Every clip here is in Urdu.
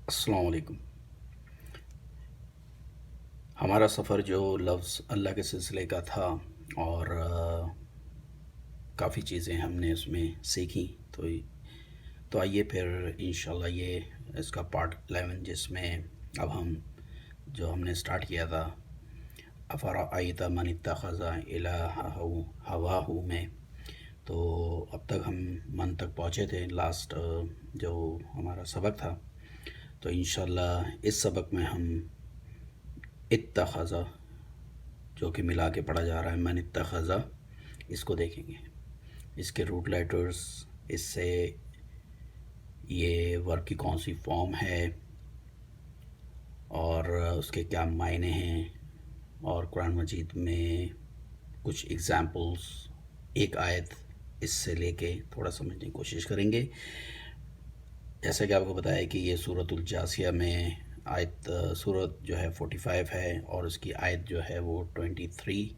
السلام علیکم۔ ہمارا سفر جو لفظ اللہ کے سلسلے کا تھا اور کافی چیزیں ہم نے اس میں سیکھی، تو آئیے پھر انشاءاللہ یہ اس کا پارٹ 11 جس میں اب ہم نے سٹارٹ کیا تھا افرأیت من اتخذ الہہ ہواہ میں، تو اب تک ہم من تک پہنچے تھے، لاسٹ جو ہمارا سبق تھا۔ تو انشاءاللہ اس سبق میں ہم اتخذا جو کہ ملا کے پڑھا جا رہا ہے، من اتخذا، اس کو دیکھیں گے، اس کے روٹ لیٹرز، اس سے یہ ورب کی کون سی فارم ہے اور اس کے کیا معنی ہیں، اور قرآن مجید میں کچھ ایگزامپلز، ایک آیت اس سے لے کے تھوڑا سمجھنے کی کوشش کریں گے۔ جیسا کہ آپ کو بتایا کہ یہ سورۃ الجاثیہ میں آیت سورت جو ہے 45 ہے، اور اس کی آیت جو ہے وہ 23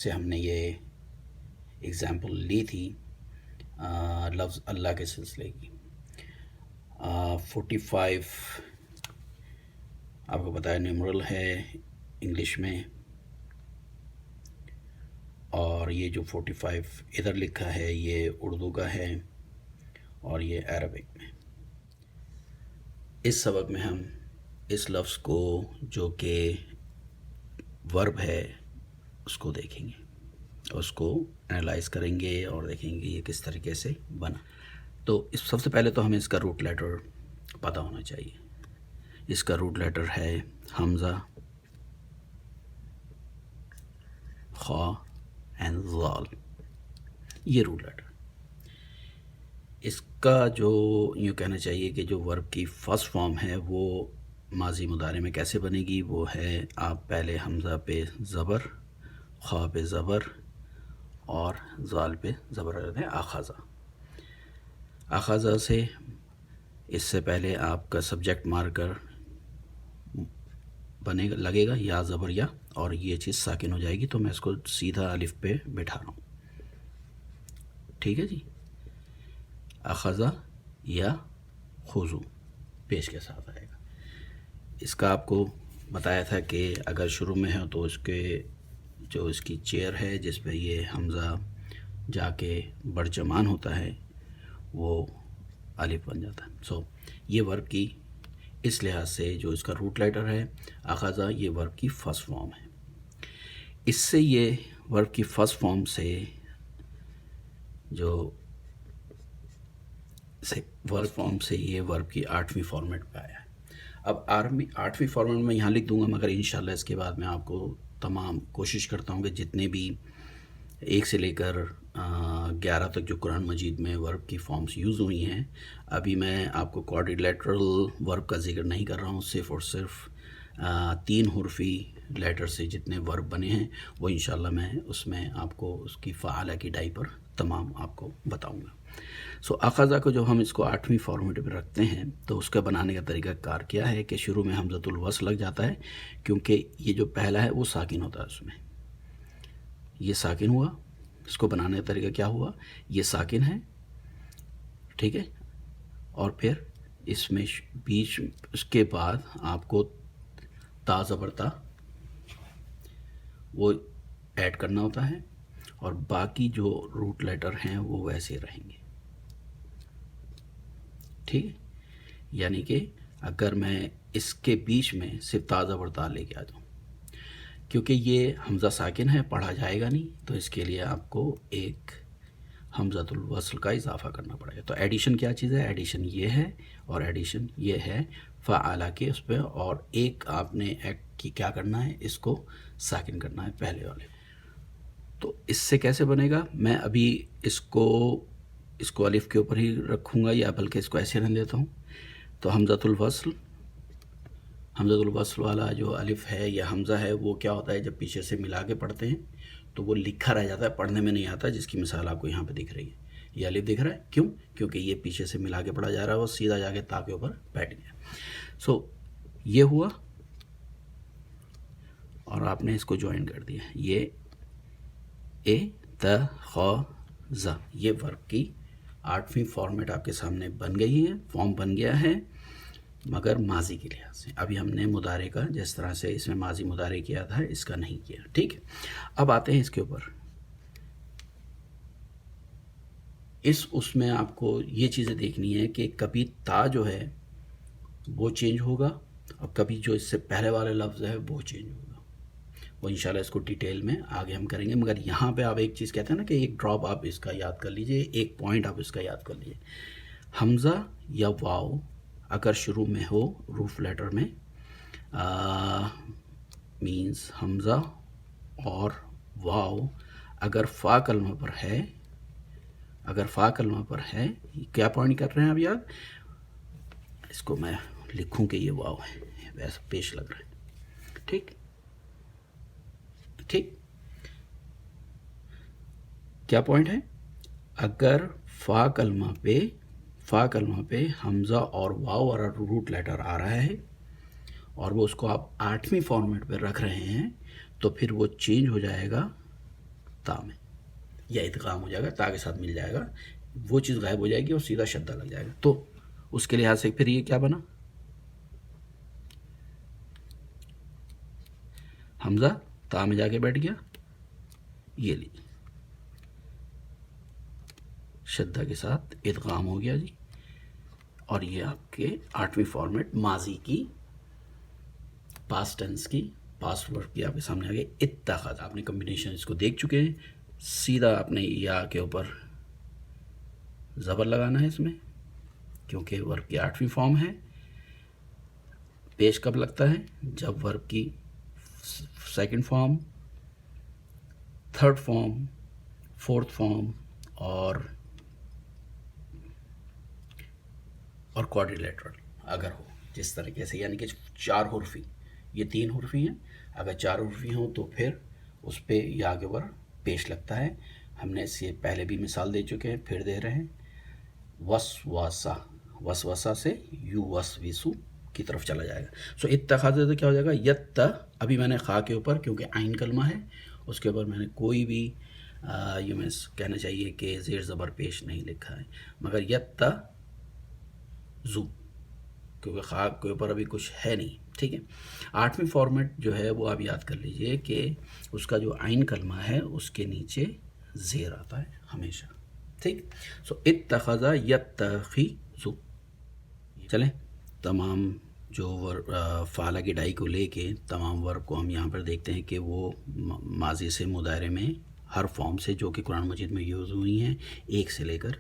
سے ہم نے یہ ایگزامپل لی تھی لفظ اللہ کے سلسلے کی۔ 45 آپ کو بتایا نیومرل ہے انگلش میں، اور یہ جو 45 ادھر لکھا ہے یہ اردو کا ہے اور یہ عربک میں۔ اس سبق میں ہم اس لفظ کو جو کہ ورب ہے اس کو دیکھیں گے، اس کو انالائز کریں گے اور دیکھیں گے یہ کس طریقے سے بنا۔ تو سب سے پہلے تو ہمیں اس کا روٹ لیٹر پتہ ہونا چاہیے۔ اس کا روٹ لیٹر ہے حمزہ، خا اینڈ ذال، یہ روٹ لیٹر۔ اس کا جو یوں کہنا چاہیے کہ جو ورب کی فرسٹ فارم ہے وہ ماضی مضارع میں کیسے بنے گی، وہ ہے آپ پہلے حمزہ پہ زبر، خا پہ زبر اور ذال پہ زبر رہتے ہیں آخذہ۔ آخذہ سے اس سے پہلے آپ کا سبجیکٹ مارکر بنے گا، لگے گا یا زبر یا، اور یہ چیز ساکن ہو جائے گی، تو میں اس کو سیدھا الف پہ بٹھا رہا ہوں، ٹھیک ہے جی۔ اخذہ یا خضو پیش کے ساتھ آئے گا۔ اس کا آپ کو بتایا تھا کہ اگر شروع میں ہے تو اس کے جو اس کی چیئر ہے جس پہ یہ حمزہ جا کے برجمان ہوتا ہے وہ الف بن جاتا ہے۔ سو یہ ورب کی اس لحاظ سے جو اس کا روٹ لیٹر ہے اخذہ، یہ ورب کی فرسٹ فارم ہے۔ اس سے یہ ورب کی فرسٹ فارم سے جو ورب فارم سے یہ ورب کی 8ویں فارمیٹ پہ آیا ہے۔ اب 8ویں فارمیٹ میں یہاں لکھ دوں گا، مگر انشاءاللہ اس کے بعد میں آپ کو تمام کوشش کرتا ہوں کہ جتنے بھی 1 سے لے کر 11 تک جو قرآن مجید میں ورب کی فارمز یوز ہوئی ہیں، ابھی میں آپ کو کوارڈیلیٹرل ورب کا ذکر نہیں کر رہا ہوں، صرف اور صرف 3 حرفی لیٹر سے جتنے ورب بنے ہیں وہ انشاءاللہ میں اس میں آپ کو اس کی فعالہ کی ڈائی پر تمام آپ کو بتاؤں گا۔ سو اخذہ کو جو ہم اس کو 8ویں فارمیٹ پہ رکھتے ہیں تو اس کا بنانے کا طریقہ کار کیا ہے کہ شروع میں حمزۃ الوصل لگ جاتا ہے، کیونکہ یہ جو پہلا ہے وہ ساکن ہوتا ہے، اس میں یہ ساکن ہوا۔ اس کو بنانے کا طریقہ کیا ہوا، یہ ساکن ہے، ٹھیک ہے، اور پھر اس میں بیچ اس کے بعد آپ کو تا زبر تا وہ ایڈ کرنا ہوتا ہے، اور باقی جو روٹ لیٹر ہیں وہ ویسے رہیں گے، ٹھیک ہے۔ یعنی کہ اگر میں اس کے بیچ میں صرف تا زبر تا لے کے آ جاؤں، کیونکہ یہ حمزہ ساکن ہے، پڑھا جائے گا نہیں، تو اس کے لیے آپ کو ایک حمزۃ الوصل کا اضافہ کرنا پڑے گا۔ تو ایڈیشن کیا چیز ہے، ایڈیشن یہ ہے، اور ایڈیشن یہ ہے فعالہ کے اس پہ، اور ایک آپ نے کیا کرنا ہے، اس کو ساکن کرنا ہے پہلے والے۔ تو اس سے کیسے بنے گا، میں ابھی اس کو الف کے اوپر ہی رکھوں گا، یا بلکہ اس کو ایسے رہنے دیتا ہوں۔ تو حمزۃ الوصل والا جو الف ہے یا حمزہ ہے وہ کیا ہوتا ہے، جب پیچھے سے ملا کے پڑھتے ہیں تو وہ لکھا رہ جاتا ہے، پڑھنے میں نہیں آتا، جس کی مثال آپ کو یہاں پہ دکھ رہی ہے، یہ الف دکھ رہا ہے، کیوں؟ کیونکہ یہ پیچھے سے ملا کے پڑھا جا رہا ہے، وہ سیدھا جا کے تا کے اوپر بیٹھ گیا۔ سو یہ ہوا، اور آپ نے اس کو جوائن کر دیا، یہ اتخذ، یہ ورب کی 8ویں فارمیٹ آپ کے سامنے بن گئی ہے، فارم بن گیا ہے۔ مگر ماضی کے لحاظ سے. ابھی ہم نے مضارع کا جس طرح سے اس میں ماضی مضارع کیا تھا اس کا نہیں کیا. ٹھیک ہے. اب آتے ہیں اس کے اوپر. اس میں آپ کو یہ چیزیں دیکھنی ہے کہ کبھی تا جو ہے وہ چینج ہوگا اور کبھی جو اس سے پہلے والا لفظ ہے وہ چینج ہوگا. وہ انشاءاللہ اس کو ڈیٹیل میں آگے ہم کریں گے. مگر یہاں پہ آپ ایک چیز کہتے ہیں نا کہ ایک ڈراپ آپ اس کا یاد کر لیجئے, ایک پوائنٹ آپ اس کا یاد کر لیجئے. حمزہ یا واو اگر شروع میں ہو روف لیٹر میں مینز حمزہ اور واو اگر فا کلمہ پر ہے, اگر فا کلمہ پر ہے, کیا پوائنٹ کر رہے ہیں آپ یاد, اس کو میں لکھوں کہ یہ واو ہے, ویسا پیش لگ رہا ہے. ٹھیک ٹھیک. کیا پوائنٹ ہے, اگر فا کلمہ پہ حمزہ اور واو اور روٹ لیٹر آ رہا ہے اور وہ اس کو آپ 8ویں فارمیٹ پہ رکھ رہے ہیں تو پھر وہ چینج ہو جائے گا تا میں, یا ادغام ہو جائے گا, تا کے ساتھ مل جائے گا, وہ چیز غائب ہو جائے گی اور سیدھا شدہ لگ جائے گا. تو اس کے لحاظ سے پھر یہ کیا بنا, حمزہ تا میں جا کے بیٹھ گیا, یہ لیجیے شدہ کے ساتھ ادغام ہو گیا جی. اور یہ آپ کے 8ویں فارمیٹ ماضی کی, پاسٹ ٹینس کی, پاسٹ ورب کی آپ کے سامنے آ گئے. اتخذ آپ نے کمبینیشن اس کو دیکھ چکے ہیں. سیدھا اپنے یا کے اوپر زبر لگانا ہے اس میں کیونکہ ورب کی 8ویں فارم ہے. پیش کب لگتا ہے, جب ورب کی second form, third form, fourth form اور کوادریلیٹرل اگر ہو, جس طریقے سے, یعنی کہ 4 حرفی, یہ 3 حرفی ہیں, اگر 4 حرفی ہوں تو پھر اس پہ یا کے اوپر پیش لگتا ہے. ہم نے اس سے پہلے بھی مثال دے چکے ہیں, پھر دے رہے ہیں. وسوسہ, وسوسہ سے یوسوسو کی طرف چلا جائے گا. سو اتخاذ سے کیا ہو جائے گا, یت, ابھی میں نے خا کے اوپر کیونکہ عین کلمہ ہے اس کے اوپر میں نے کوئی بھی یہ میں کہنا چاہیے کہ زیر زبر پیش نہیں لکھا ہے, مگر یت زو کیونکہ خاک کے اوپر ابھی کچھ ہے نہیں. ٹھیک ہے. 8ویں فارمیٹ جو ہے وہ آپ یاد کر لیجئے کہ اس کا جو عین کلمہ ہے اس کے نیچے زیر آتا ہے ہمیشہ. ٹھیک. سو اتخذ یتخذ. چلیں, تمام جو فعلہ کی ڈائی کو لے کے تمام ورب کو ہم یہاں پر دیکھتے ہیں کہ وہ ماضی سے مضارع میں ہر فارم سے جو کہ قرآن مجید میں یوز ہوئی ہیں 1 سے لے کر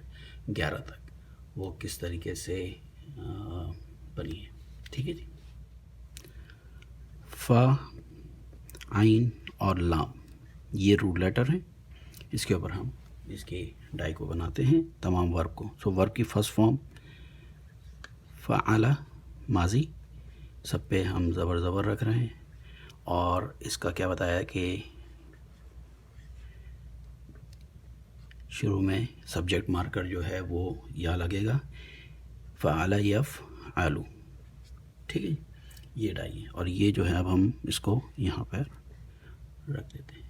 11 تک, وہ کس طریقے سے بنی ہے. ٹھیک ہے جی. فا, عین اور لام یہ روٹ لیٹر ہیں, اس کے اوپر ہم اس کی ڈائی کو بناتے ہیں تمام ورب کو. سو ورب کی فرسٹ فارم فعل ماضی, سب پہ ہم زبر رکھ رہے ہیں, اور اس کا کیا بتایا کہ شروع میں سبجیکٹ مارکر جو ہے وہ یا لگے گا, فعل یفعل. ٹھیک ہے, یہ ڈائی ہے. اور یہ جو ہے اب ہم اس کو یہاں پر رکھ دیتے ہیں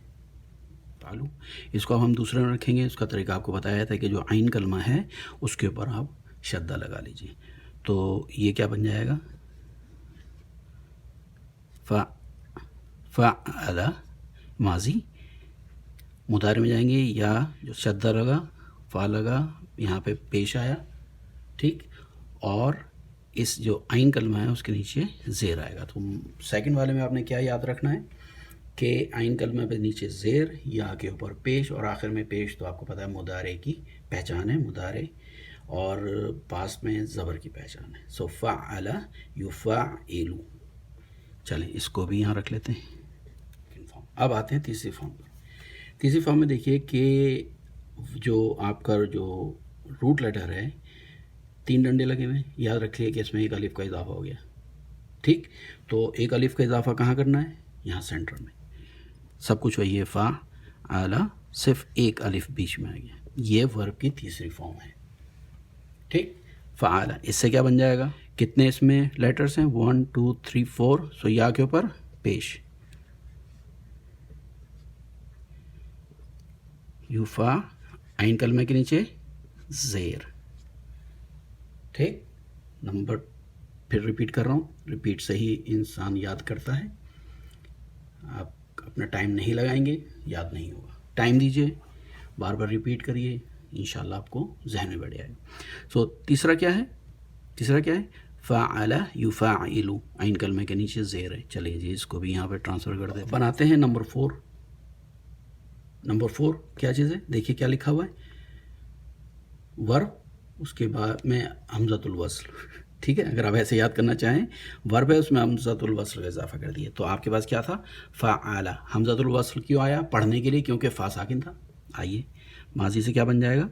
فعلو. اس کو اب ہم دوسرے میں رکھیں گے. اس کا طریقہ آپ کو بتایا تھا کہ جو عین کلمہ ہے اس کے اوپر آپ شدہ لگا لیجئے, تو یہ کیا بن جائے گا, فعل ماضی. مضارع میں جائیں گے, یا جو شدہ لگا, فا لگا, یہاں پہ پیش آیا. ٹھیک. اور اس جو عین کلمہ ہے اس کے نیچے زیر آئے گا. تو سیکنڈ والے میں آپ نے کیا یاد رکھنا ہے کہ عین کلمہ پہ نیچے زیر, یا کے اوپر پیش, اور آخر میں پیش. تو آپ کو پتہ ہے مضارع کی پہچان ہے, مضارع اور پاسٹ میں زبر کی پہچان ہے. سو فعل یفعل. چلیں اس کو بھی یہاں رکھ لیتے ہیں. اب آتے ہیں تیسری فارم پر. تیسری فارم میں دیکھیے کہ جو آپ کا جو روٹ لیٹر ہے 3 ڈنڈے لگے ہوئے ہیں. یاد رکھیے کہ اس میں ایک الف کا اضافہ ہو گیا. ٹھیک. تو ایک الف کا اضافہ کہاں کرنا ہے, یہاں سینٹر میں. سب کچھ وہی ہے, فا اعلیٰ, صرف ایک الف بیچ میں آ گیا. یہ ورب کی تیسری فارم ہے. ٹھیک. فعال. اس سے کیا بن جائے گا, کتنے اس میں لیٹرز ہیں, 1 2 3 4. سو یا کے اوپر پیش, یوفا, عین کلمہ کے نیچے زیر. ٹھیک. نمبر پھر ریپیٹ کر رہا ہوں، ریپیٹ سے ہی انسان یاد کرتا ہے. آپ اپنا ٹائم نہیں لگائیں گے یاد نہیں ہوگا. ٹائم دیجئے، بار بار ریپیٹ کریے، انشاءاللہ آپ کو ذہن میں بیٹھ جائے گا. تیسرا کیا ہے؟ فعل یفعل، عین کلمے کے نیچے زیر ہے. چلیے جی اس کو بھی یہاں پہ ٹرانسفر کر دیں. بناتے ہیں نمبر 4. نمبر 4 کیا چیز ہے؟ دیکھیے کیا لکھا ہوا ہے، ورب، اس کے بعد میں حمزۃ الوصل. ٹھیک ہے، اگر آپ ایسے یاد کرنا چاہیں، ورب ہے اس میں حمزۃ الوصل کا اضافہ کر دیے. تو آپ کے پاس کیا تھا؟ فعل. حمزۃ الوصل کیوں آیا؟ پڑھنے کے لیے، کیونکہ فا ساکن تھا. آئیے ماضی سے کیا بن جائے گا؟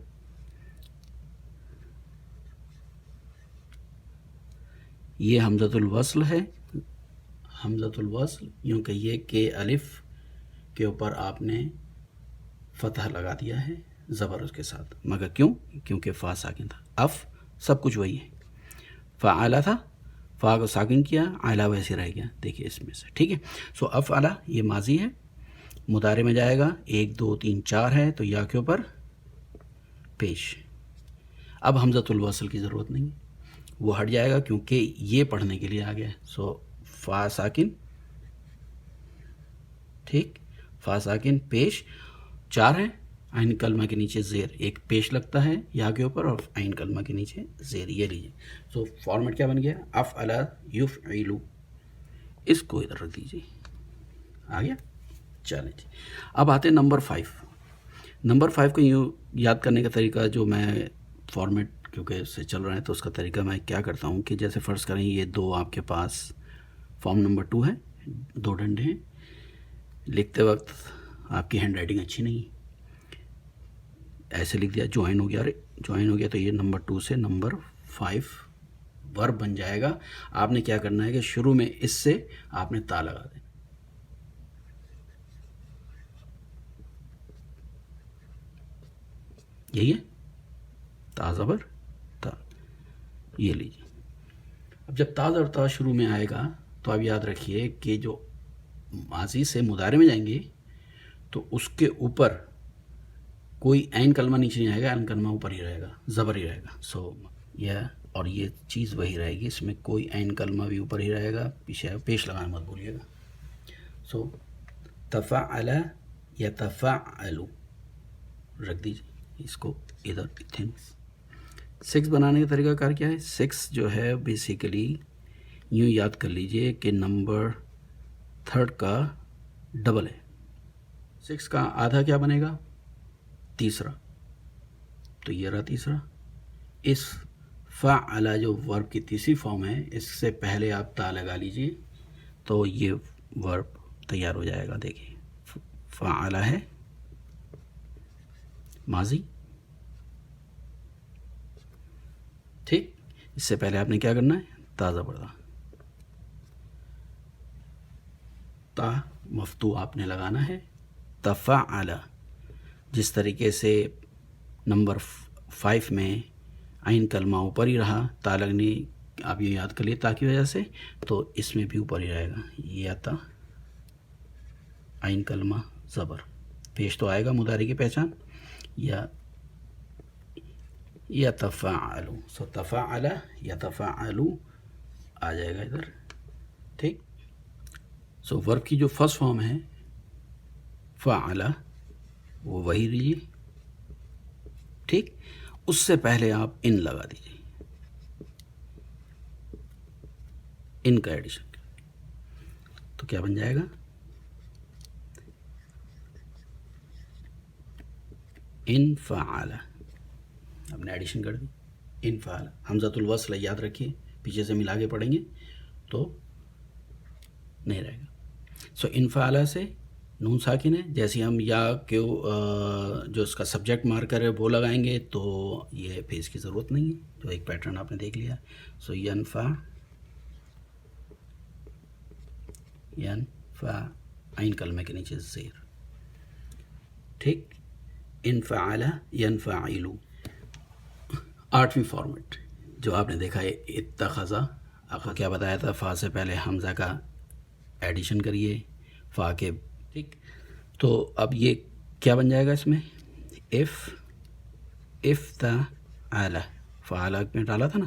یہ حمزۃ الوصل ہے، حمزۃ الوصل یوں کہیے کہ الف کے اوپر آپ نے فتح لگا دیا ہے زبر اس کے ساتھ، مگر کیوں؟ کیونکہ فا ساکن تھا. اف سب کچھ وہی ہے، فعلا تھا، فا کو ساکن کیا، اعلیٰ ویسے رہ گیا. دیکھیے اس میں سے، ٹھیک ہے. افعلا یہ ماضی ہے، مضارع میں جائے گا. 1 2 3 4 ہے تو یا کے اوپر پیش. اب حمزۃ الوصل کی ضرورت نہیں ہے، وہ ہٹ جائے گا کیونکہ یہ پڑھنے کے لیے آ گیا ہے. فا ساکن، ٹھیک، فا ساکن پیش 4 ہے، عین کلمہ کے نیچے زیر، ایک پیش لگتا ہے یا کے اوپر اور عین کلمہ کے نیچے زیر. یہ لیجیے. فارمیٹ کیا بن گیا؟ افعل یفعل. اس کو ادھر رکھ دیجیے، آ گیا. چلیں جی اب آتے ہیں نمبر 5. نمبر 5 کو یوں یاد کرنے کا طریقہ، جو میں فارمیٹ کیونکہ اس سے چل رہا ہے تو اس کا طریقہ میں کیا کرتا ہوں کہ جیسے فرض کریں یہ 2 آپ کے پاس فارم نمبر 2 ہے، 2 ڈنڈے ہیں. لکھتے وقت آپ کی ہینڈ رائٹنگ اچھی نہیں، ایسے لکھ دیا، جوائن ہو گیا. ارے جوائن ہو گیا تو یہ نمبر 2 سے نمبر 5 ورب بن جائے گا. آپ نے کیا کرنا ہے کہ شروع میں اس سے آپ نے تا لگا دینا. یہی ہے تا زبر تا. یہ لیجیے. اب جب تا اور تا شروع میں آئے گا تو آپ یاد رکھیے کہ جو ماضی سے مضارع میں جائیں گے تو اس کے اوپر کوئی عین کلمہ نیچے نہیں آئے گا، عین کلمہ اوپر ہی رہے گا، زبر ہی رہے گا. یہ اور یہ چیز وہی رہے گی، اس میں کوئی عین کلمہ بھی اوپر ہی رہے گا، پیچھے پیش لگانا مت بھولیے گا. تفعل یتفعل رکھ دیجیے اس کو ادھر. 6 بنانے کا طریقہ کار کیا ہے؟ 6 جو ہے بیسیکلی یوں یاد کر لیجئے کہ نمبر 3 کا ڈبل ہے. 6 کا آدھا کیا بنے گا؟ تیسرا. تو یہ رہا تیسرا. اس فعل جو ورب کی تیسری فارم ہے، اس سے پہلے آپ تا لگا لیجئے تو یہ ورب تیار ہو جائے گا. دیکھیے فعل ہے ماضی، ٹھیک. اس سے پہلے آپ نے کیا کرنا ہے؟ تازہ پڑھا، تا مفتوح آپ نے لگانا ہے. تفعل جس طریقے سے نمبر 5 میں عین کلمہ اوپر ہی رہا، تا لگنے آپ یہ یاد کر لیے تا کی وجہ سے، تو اس میں بھی اوپر ہی رہے گا. یہ تا عین کلمہ زبر، پیش تو آئے گا مضارع کی پہچان، یا تفعل. تفعل یتفعل آ جائے گا ادھر، ٹھیک. ورب کی جو فرسٹ فارم ہے فعل وہ وہی لیجیے، ٹھیک. اس سے پہلے آپ ان لگا دیجیے، ان کا ایڈیشن، تو کیا بن جائے گا؟ ان فعل. آپ نے ایڈیشن کر دی، ان فعل. حمزۃ الوصل یاد رکھیے، پیچھے سے ملا کے پڑھیں گے تو نہیں رہے گا. ان فعل سے نون ساکن ہے، جیسے ہم یا کے جو اس کا سبجیکٹ مارکر ہے وہ لگائیں گے تو یہ پیج کی ضرورت نہیں ہے، جو ایک پیٹرن آپ نے دیکھ لیا. ینفع عین کلمے کے نیچے زیر، ٹھیک. انفعل ینفعل. 8ویں فارمیٹ جو آپ نے دیکھا ہے اتخذا. آپ کیا بتایا تھا؟ فا سے پہلے حمزہ کا ایڈیشن کریے، فا کے، ٹھیک. تو اب یہ کیا بن جائے گا اس میں؟ افتعل. فعل میں ڈالا تھا نا،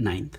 9th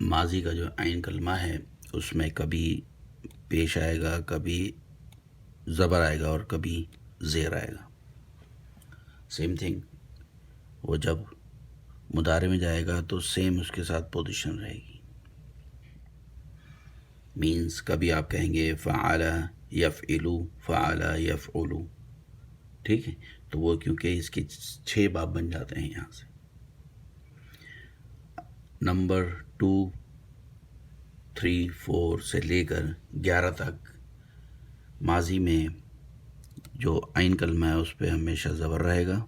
ماضی کا جو عین کلمہ ہے اس میں کبھی پیش آئے گا، کبھی زبر آئے گا اور کبھی زیر آئے گا. سیم تھنگ وہ جب مضارع میں جائے گا تو سیم اس کے ساتھ پوزیشن رہے گی. مینس کبھی آپ کہیں گے فعل یفعلو، فعل یفعلو، ٹھیک ہے. تو وہ کیونکہ اس کے 6 باب بن جاتے ہیں یہاں سے. نمبر 2، 3، 4 سے لے کر 11 تک ماضی میں جو عین کلمہ ہے اس پہ ہمیشہ زبر رہے گا.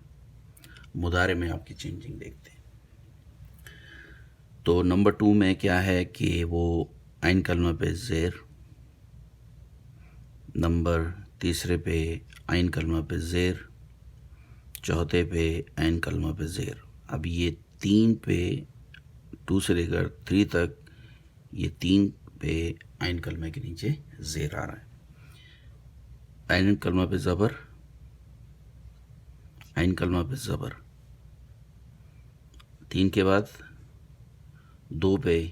مضارع میں آپ کی چینجنگ دیکھتے ہیں. تو نمبر 2 میں کیا ہے کہ وہ عین کلمہ پہ زیر، نمبر 3 پہ عین کلمہ پہ زیر، 4 پہ عین کلمہ پہ زیر. اب یہ 3 پہ 2 سے لے کر 3 تک یہ 3 پہ عین کلمہ کے نیچے زیر آ رہا ہے. عین کلمہ پہ زبر، عین کلمہ پہ زبر، 3 کے بعد 2 پہ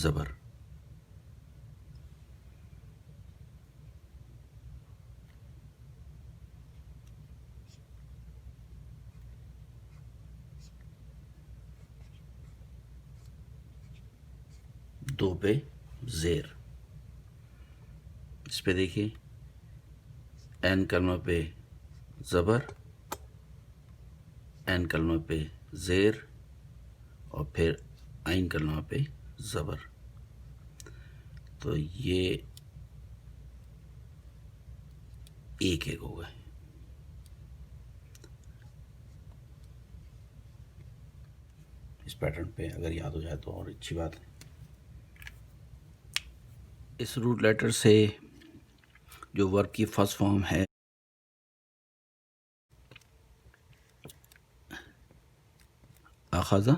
زبر، دو پہ زیر. اس پہ دیکھیے عین کلمہ پہ زبر، عین کلمہ پہ زیر اور پھر عین کلمہ پہ زبر. تو یہ ایک ہو گئے. اس پیٹرن پہ اگر یاد ہو جائے تو اور اچھی بات ہے. اس روٹ لیٹر سے جو ورب کی فرسٹ فارم ہے اخذہ،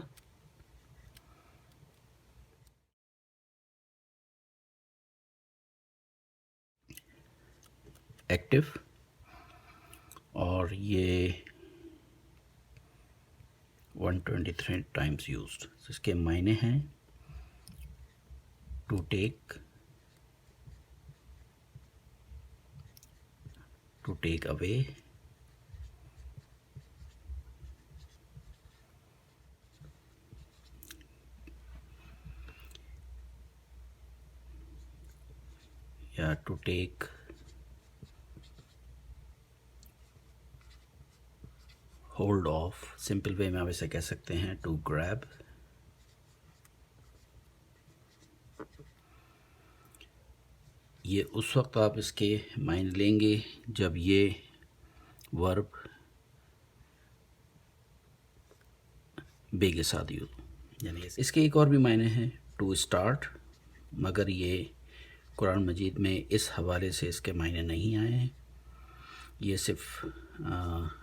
ایکٹیو، اور یہ 123 ٹائمز یوزڈ. اس کے معنی ہیں ٹو ٹیک اوے، یا to take hold of. Simple way میں آپ اسے کہہ سکتے ہیں ٹو گریب. یہ اس وقت آپ اس کے معنی لیں گے جب یہ ورب بے کے ساتھ یوز ہو. یعنی اس کے ایک اور بھی معنی ہیں ٹو اسٹارٹ، مگر یہ قرآن مجید میں اس حوالے سے اس کے معنی نہیں آئے ہیں. یہ صرف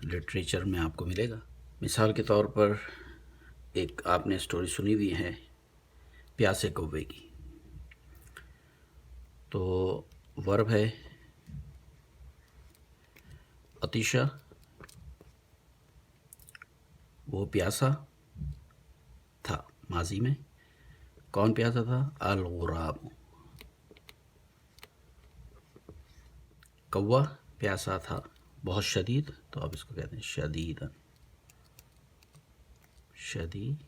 لٹریچر میں آپ کو ملے گا. مثال کے طور پر ایک آپ نے سٹوری سنی ہوئی ہے پیاسے کوے کی. تو ورب ہے عطیشہ، وہ پیاسا تھا. ماضی میں کون پیاسا تھا؟ الغراب. کوا پیاسا تھا بہت شدید، تو آپ اس کو کہتے ہیں شدید. شدید،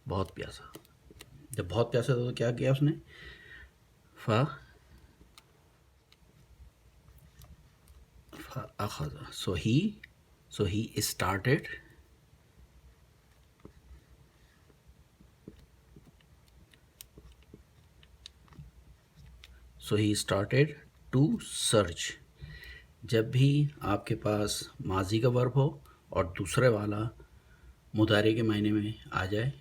بہت پیاسا. جب بہت پیاسا تھا تو کیا کیا اس نے؟ فَأَخَذَ. So he started to search. جب بھی آپ کے پاس ماضی کا ورب ہو اور دوسرے والا مضارع کے معنی میں آ جائے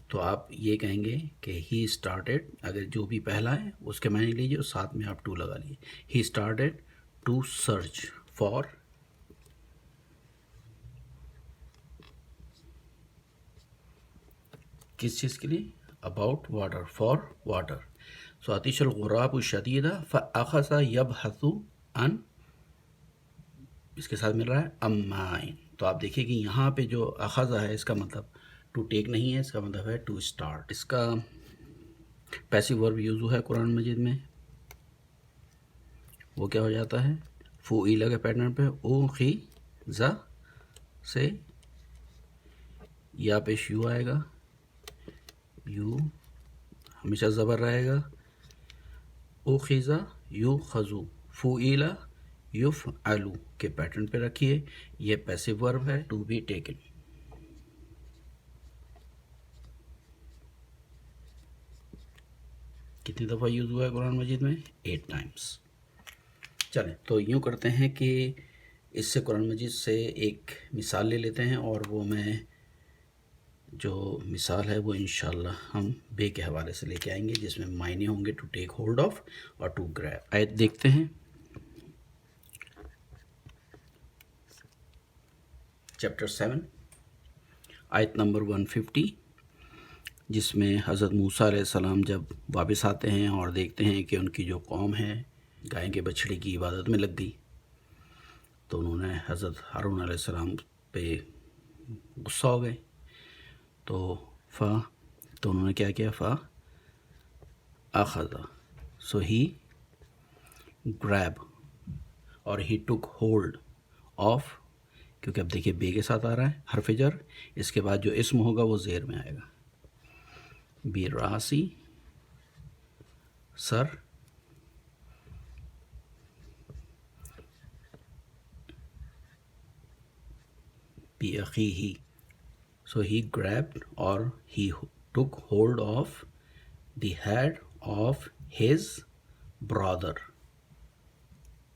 تو آپ یہ کہیں گے کہ ہی اسٹارٹیڈ. اگر جو بھی پہلا ہے اس کے معنی لیجیے اور ساتھ میں آپ ٹو لگا لیجیے. He started to search for, کس چیز کے لیے؟ About water, for water. So عطیش الغراب الشدیدہ فاخذ یبحث عن، اس کے ساتھ مل رہا ہے امائن. تو آپ دیکھیے کہ یہاں پہ جو اخذ ہے اس کا مطلب ٹو ٹیک نہیں ہے، اس کا مطلب ہے ٹو اسٹارٹ. اس کا پیسو ورب یوز ہوا ہے قرآن مجید میں، وہ کیا ہو جاتا ہے؟ فعیل کے پیٹرن پہ. اخذ سے یا پیش یو آئے گا، یو ہمیشہ زبر رہے گا. اخذ یؤخذ، فعیل یفعل کے پیٹرن پہ رکھیے. یہ پیسو ورب ہے، ٹو بی ٹیکن. کتنی دفعہ یوز ہوا ہے قرآن مجید میں؟ 8 ٹائمز. چلیں تو یوں کرتے ہیں کہ اس سے قرآن مجید سے ایک مثال لے لیتے ہیں، اور وہ میں جو مثال ہے وہ انشاءاللہ ہم بے کے حوالے سے لے کے آئیں گے، جس میں معنی ہوں گے ٹو ٹیک ہولڈ آف اور ٹو گریب. آیت دیکھتے ہیں، چیپٹر 7 آیت نمبر 150، جس میں حضرت موسیٰ علیہ السلام جب واپس آتے ہیں اور دیکھتے ہیں کہ ان کی جو قوم ہے گائے کے بچھڑے کی عبادت میں لگ گئی، تو انہوں نے حضرت ہارون علیہ السلام پہ غصہ ہو گئے. تو انہوں نے کیا کیا؟ اخذ، سو ہی گریب اور ہی ٹک ہولڈ آف، کیونکہ اب دیکھیے بے کے ساتھ آ رہا ہے حرف جر، اس کے بعد جو اسم ہوگا وہ زیر میں آئے گا. براسی، سر، بِأَخِيهِ، so he grabbed or he took hold of the head of his brother.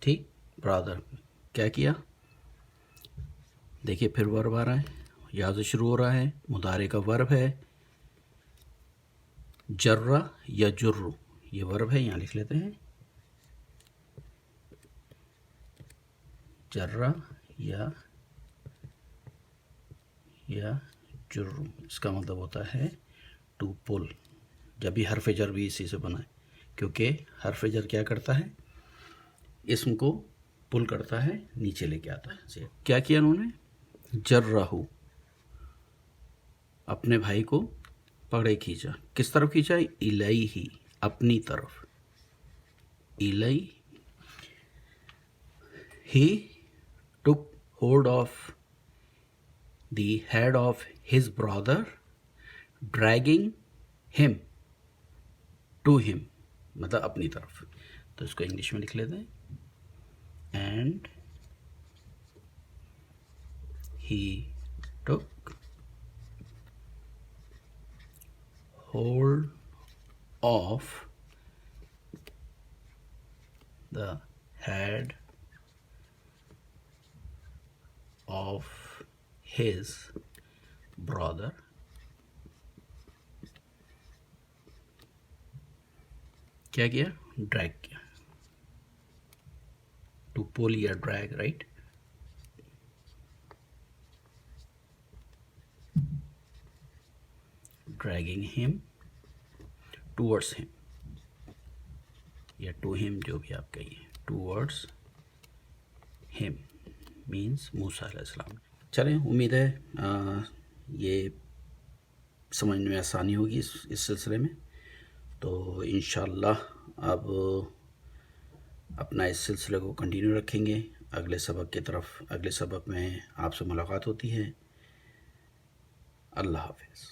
ٹھیک، برادر کیا کیا؟ دیکھیے پھر ورب آ رہا ہے، یا سے شروع ہو رہا ہے، مضارع کا ورب ہے. جرہ یا جرو، یہ ورب ہے، یہاں لکھ لیتے ہیں جرہ یا جرو، اس کا مطلب ہوتا ہے ٹو پل. جب بھی حرف جر بھی اسی سے بنا ہے، کیونکہ حرف جر کیا کرتا ہے؟ اسم کو پل کرتا ہے، نیچے لے کے آتا ہے. کیا کیا انہوں نے؟ جرہو، اپنے بھائی کو پکڑے کھینچا. کس طرف کھینچا؟ الیہ، اپنی طرف. الیہ، he took hold of the head of his brother, dragging him to him، مطلب اپنی طرف. تو اس کو انگلش میں لکھ لیتے ہیں، and he took hold of the head of his brother. کیا کیا؟ ڈریگ کیا. ٹو پول یا ڈریگ، رائٹ. ڈریگنگ ہم ٹورڈس ہم یا ٹو ہم، جو بھی آپ کہیے، ٹورڈس ہم مینس موسیٰ علیہ السلام. چلیں، امید ہے یہ سمجھنے میں آسانی ہوگی اس سلسلے میں. تو انشاءاللہ اب اپنا اس سلسلے کو کنٹینیو رکھیں گے اگلے سبق کی طرف. اگلے سبق میں آپ سے ملاقات ہوتی ہے. اللہ حافظ.